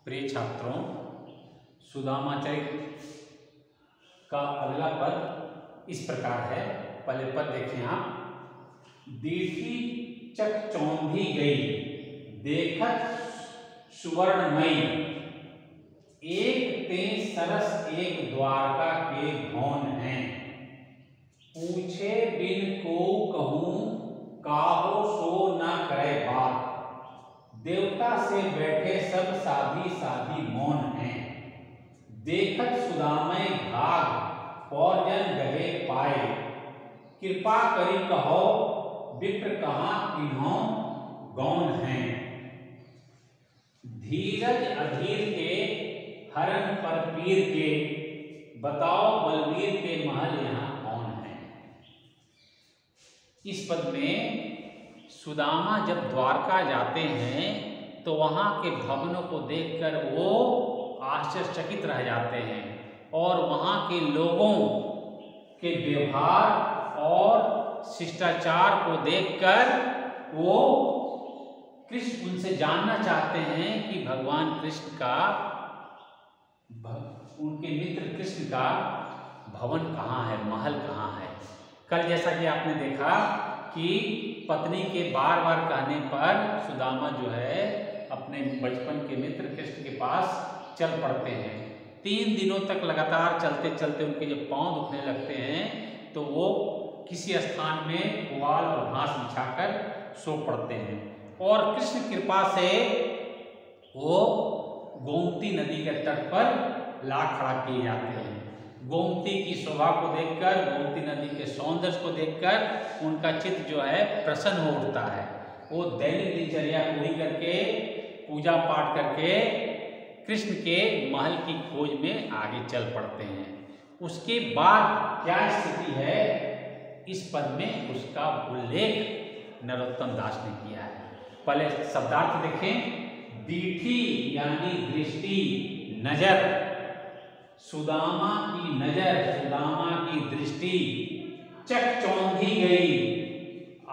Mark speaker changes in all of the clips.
Speaker 1: प्रिय छात्रों, सुदामा चरित का अगला पद इस प्रकार है। पहले पद देखें आप। दीठी चकचौंधी गई, देखत सुवर्णमयी, एक ते सरस एक द्वारका के भवन हैं। पूछे बिन को कहूँ, काहो सो न करे बात, देवता से बैठे सब साधी साधी मौन हैं। देखत सुदामय भाग, पौरजन गहे पाए, कृपा करी कहो, विप्र कहाँ किन्हों गौन हैं। धीरज अधीर के, हरण पर पीर के, बताओ बलवीर के महल यहाँ कौन है। इस पद में सुदामा जब द्वारका जाते हैं तो वहाँ के भवनों को देखकर वो आश्चर्यचकित रह जाते हैं और वहाँ के लोगों के व्यवहार और शिष्टाचार को देखकर वो कृष्ण उनसे जानना चाहते हैं कि भगवान कृष्ण का, उनके मित्र कृष्ण का भवन कहाँ है, महल कहाँ है। कल जैसा कि आपने देखा कि पत्नी के बार बार कहने पर सुदामा जो है अपने बचपन के मित्र कृष्ण के पास चल पड़ते हैं। 3 दिनों तक लगातार चलते चलते उनके जब पांव दुखने लगते हैं तो वो किसी स्थान में पुआल और घास बिछाकर सो पड़ते हैं और कृष्ण कृपा से वो गोमती नदी के तट पर ला खड़ा किए जाते हैं। गोमती की शोभा को देखकर, गोमती नदी के सौंदर्य को देखकर उनका चित्त जो है प्रसन्न हो उठता है। वो दैनिक दिनचर्या पूरी करके, पूजा पाठ करके कृष्ण के महल की खोज में आगे चल पड़ते हैं। उसके बाद क्या स्थिति है, इस पद में उसका उल्लेख नरोत्तम दास ने किया है। पहले शब्दार्थ देखें। दीठी यानी दृष्टि, नजर, सुदामा की नजर, सुदामा की दृष्टि चकचौंधी गई,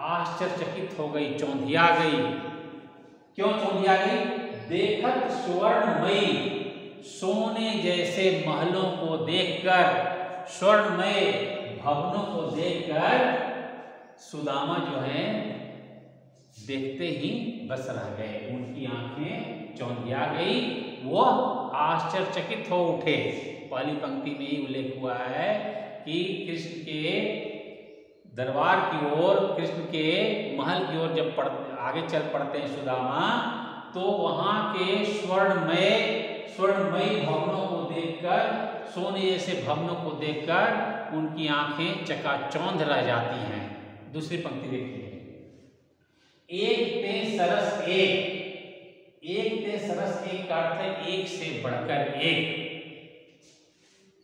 Speaker 1: आश्चर्यचकित हो गई, चौंधिया गई। क्यों चौंधिया गई? देखत सुवर्णमयी, सोने जैसे महलों को देखकर, स्वर्णमय भवनों को देखकर सुदामा जो है देखते ही बस रह गए। उनकी आंखें चौंधिया गई, वह आश्चर्यचकित हो उठे। पहली पंक्ति में ही उल्लेख हुआ है कि कृष्ण के दरबार की ओर, कृष्ण के महल की ओर जब आगे चल पड़ते हैं सुदामा, तो वहां के स्वर्णमयी भवनों को देखकर, सोने जैसे भवनों को देखकर उनकी आंखें चकाचौंध रह जाती हैं। दूसरी पंक्ति देखिए। एक ते सरस एक, एक ते सरस एक का अर्थ है एक से बढ़कर एक।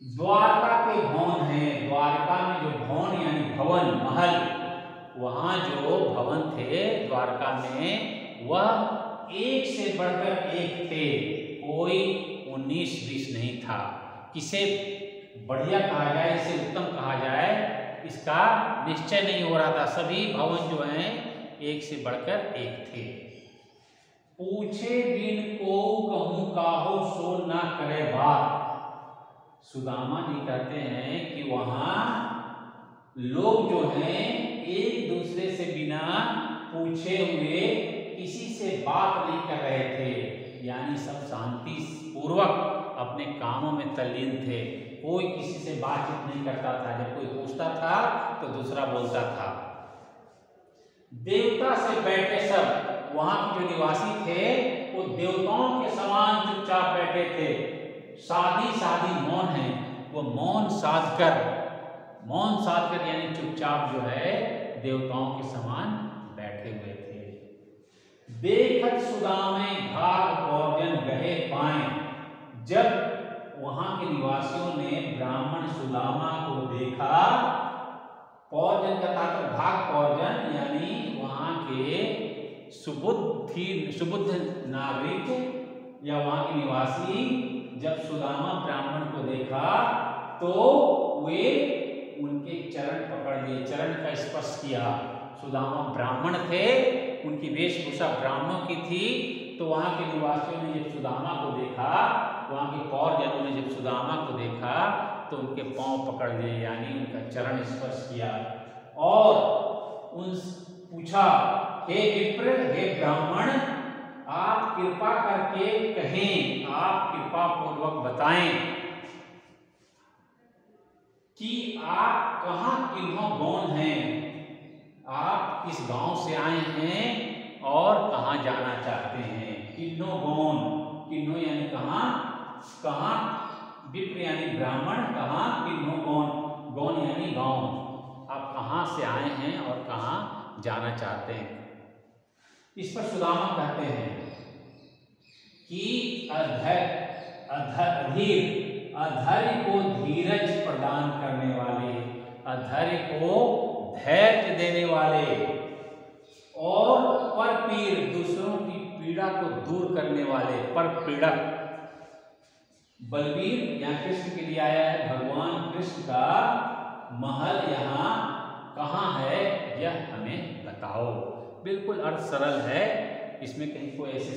Speaker 1: द्वारका के भवन है, द्वारका में जो भवन यानी भवन, महल, वहां जो भवन थे द्वारका में, वह एक से बढ़कर एक थे। कोई 19-20 नहीं था। किसे बढ़िया कहा जाए, इसे उत्तम कहा जाए, इसका निश्चय नहीं हो रहा था। सभी भवन जो हैं एक से बढ़कर एक थे। पूछे बिन को कहूँ, काहो सो ना करे बात। सुदामा जी कहते हैं कि वहां लोग जो हैं एक दूसरे से बिना पूछे हुए किसी से बात नहीं कर रहे थे, यानी सब शांति पूर्वक अपने कामों में तल्लीन थे। कोई किसी से बातचीत नहीं करता था। जब कोई पूछता था तो दूसरा बोलता था। देवता से बैठे सब, वहां के जो निवासी थे वो देवताओं के समान चुपचाप बैठे थे। साधी साधी मौन है, वो मौन साध कर यानी चुपचाप जो है देवताओं के समान बैठे हुए थे। देखत सुदामय भाग, पौरजन गहे पाए। जब वहां के निवासियों ने ब्राह्मण सुदामा को देखा, पौरजन का तात्पर्य भाग पौरजन यानी वहां के सुबुद्ध नागरिक या वहां के निवासी, जब सुदामा ब्राह्मण को देखा तो वे उनके चरण पकड़ लिए, चरण का स्पर्श किया। सुदामा ब्राह्मण थे, उनकी वेशभूषा ब्राह्मणों की थी, तो वहां के निवासियों ने जब सुदामा को देखा, वहां के पौरजनों ने जब सुदामा को देखा तो उनके पांव पकड़ लिए, यानी उनका चरण स्पर्श किया और उन पूछा, हे विप्र, हे ब्राह्मण, आप कृपा करके कहें, आप कृपा पूर्वक बताएं कि आप कहाँ किन्हों गौण हैं, आप किस गांव से आए हैं और कहाँ जाना चाहते हैं। किन्हों गौण, किन्हों यानी कहाँ, कहाँ, विप्र यानी ब्राह्मण, कहाँ, किन्हों गौण, गौण यानी गांव, आप कहाँ से आए हैं और कहाँ जाना चाहते हैं। इस पर सुदामा कहते हैं कि अधैर्य को धीरज प्रदान करने वाले, अधैर्य को धैर्य देने वाले और परपीर, दूसरों की पीड़ा को दूर करने वाले, परपीड़क। बलबीर यहाँ कृष्ण के लिए आया है, भगवान कृष्ण का महल यहाँ कहाँ है, यह हमें बताओ। बिल्कुल अर्थ सरल है, इसमें कहीं कोई ऐसे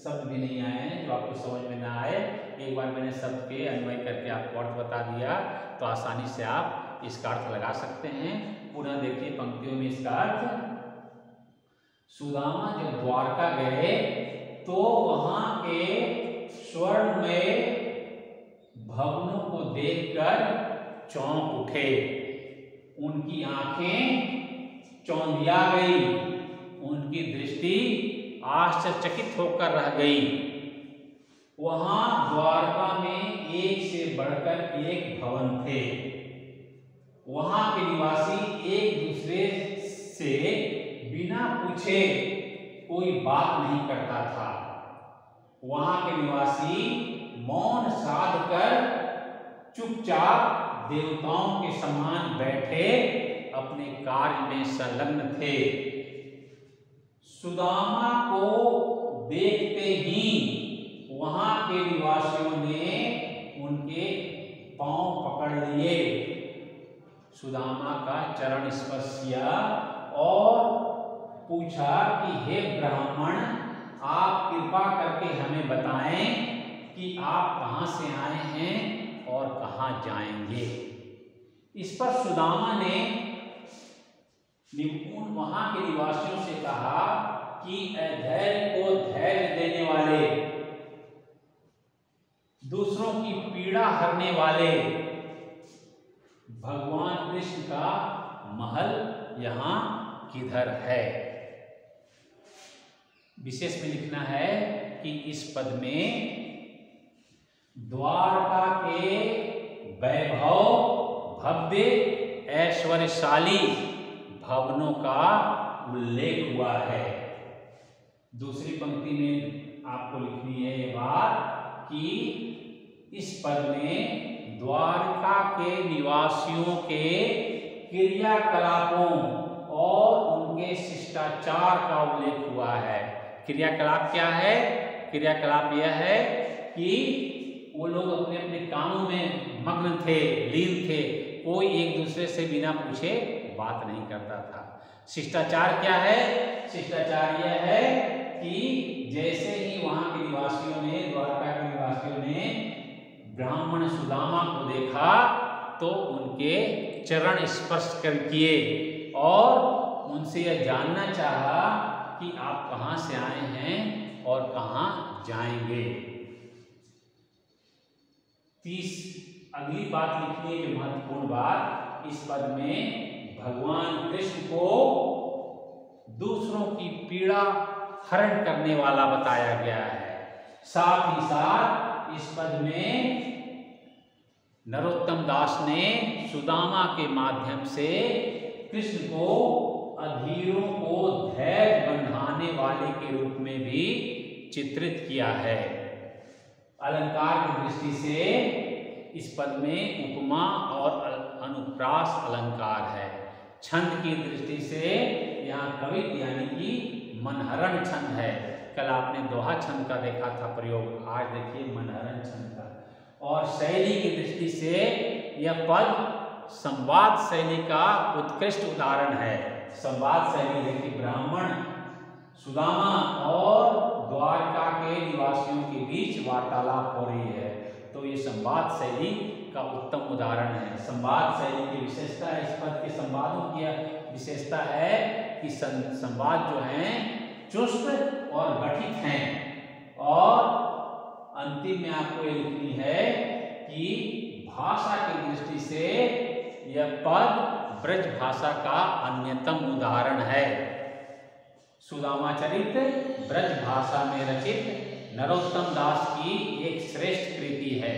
Speaker 1: शब्द भी नहीं आए हैं जो आपको समझ में ना आए। एक बार मैंने शब्द के अन्वय करके आपको अर्थ बता दिया, तो आसानी से आप इसका अर्थ लगा सकते हैं। पुनः देखिए पंक्तियों में इसका अर्थ। सुदामा जब द्वारका गए तो वहां के स्वर्णमय भवनों को देखकर चौंक उठे, उनकी आंखें चौंधिया गई, उनकी दृष्टि आश्चर्यचकित होकर रह गई। वहां द्वारका में एक से बढ़कर एक भवन थे, वहां के निवासी एक दूसरे से बिना पूछे कोई बात नहीं करता था। वहां के निवासी मौन साध कर चुपचाप देवताओं के समान बैठे अपने कार्य में संलग्न थे। सुदामा को देखते ही वहां के निवासियों ने उनके पांव पकड़ लिए, सुदामा का चरण स्पर्श किया और पूछा कि हे ब्राह्मण, आप कृपा करके हमें बताएं कि आप कहां से आए हैं और कहां जाएंगे। इस पर सुदामा ने वहां के निवासियों से कहा कि अधैर्य को धैर्य देने वाले, दूसरों की पीड़ा हरने वाले भगवान कृष्ण का महल यहां किधर है। विशेष में लिखना है कि इस पद में द्वारका के वैभव, भव्य, ऐश्वर्यशाली भवनों का उल्लेख हुआ है। दूसरी पंक्ति में आपको लिखनी है ये बात कि इस पद में द्वारका के निवासियों के क्रियाकलापों और उनके शिष्टाचार का उल्लेख हुआ है। क्रियाकलाप क्या है? क्रियाकलाप यह है कि वो लोग अपने अपने कामों में मग्न थे, लीन थे, कोई एक दूसरे से बिना पूछे बात नहीं करता था। शिष्टाचार क्या है? शिष्टाचार यह है कि जैसे ही वहां के निवासियों ने, द्वारका के निवासियों ने ब्राह्मण सुदामा को देखा तो उनके चरण स्पर्श कर किए और उनसे यह जानना चाहा कि आप कहां से आए हैं और कहां जाएंगे। अगली बात लिखनी है जो महत्वपूर्ण बात, इस पद में भगवान कृष्ण को दूसरों की पीड़ा हरण करने वाला बताया गया है। साथ ही साथ इस पद में नरोत्तम दास ने सुदामा के माध्यम से कृष्ण को अधीरों को धैर्य बंधाने वाले के रूप में भी चित्रित किया है। अलंकार की दृष्टि से इस पद में उपमा और अनुप्रास अलंकार है। छंद की दृष्टि से यहाँ कवित यानी कि मनहरण छंद है। कल आपने दोहा छंद का देखा था प्रयोग, आज देखिए मनहरण छंद का। और शैली की दृष्टि से यह पद संवाद शैली का उत्कृष्ट उदाहरण है। संवाद शैली है कि ब्राह्मण सुदामा और द्वारका के निवासियों के बीच वार्तालाप हो रही है। तो ये संवाद शैली का उत्तम उदाहरण है। संवाद शैली की विशेषता है, इस पद के संवादों की विशेषता है कि संवाद जो हैं चुस्त और गठित हैं। और अंतिम में आपको ये लिखनी है कि भाषा की दृष्टि से यह पद ब्रज भाषा का अन्यतम उदाहरण है। सुदामा चरित ब्रज भाषा में रचित नरोत्तम दास की एक श्रेष्ठ कृति है।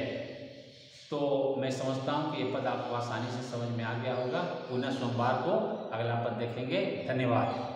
Speaker 1: तो मैं समझता हूँ कि ये पद आपको आसानी से समझ में आ गया होगा। पुनः सोमवार को अगला पद देखेंगे। धन्यवाद।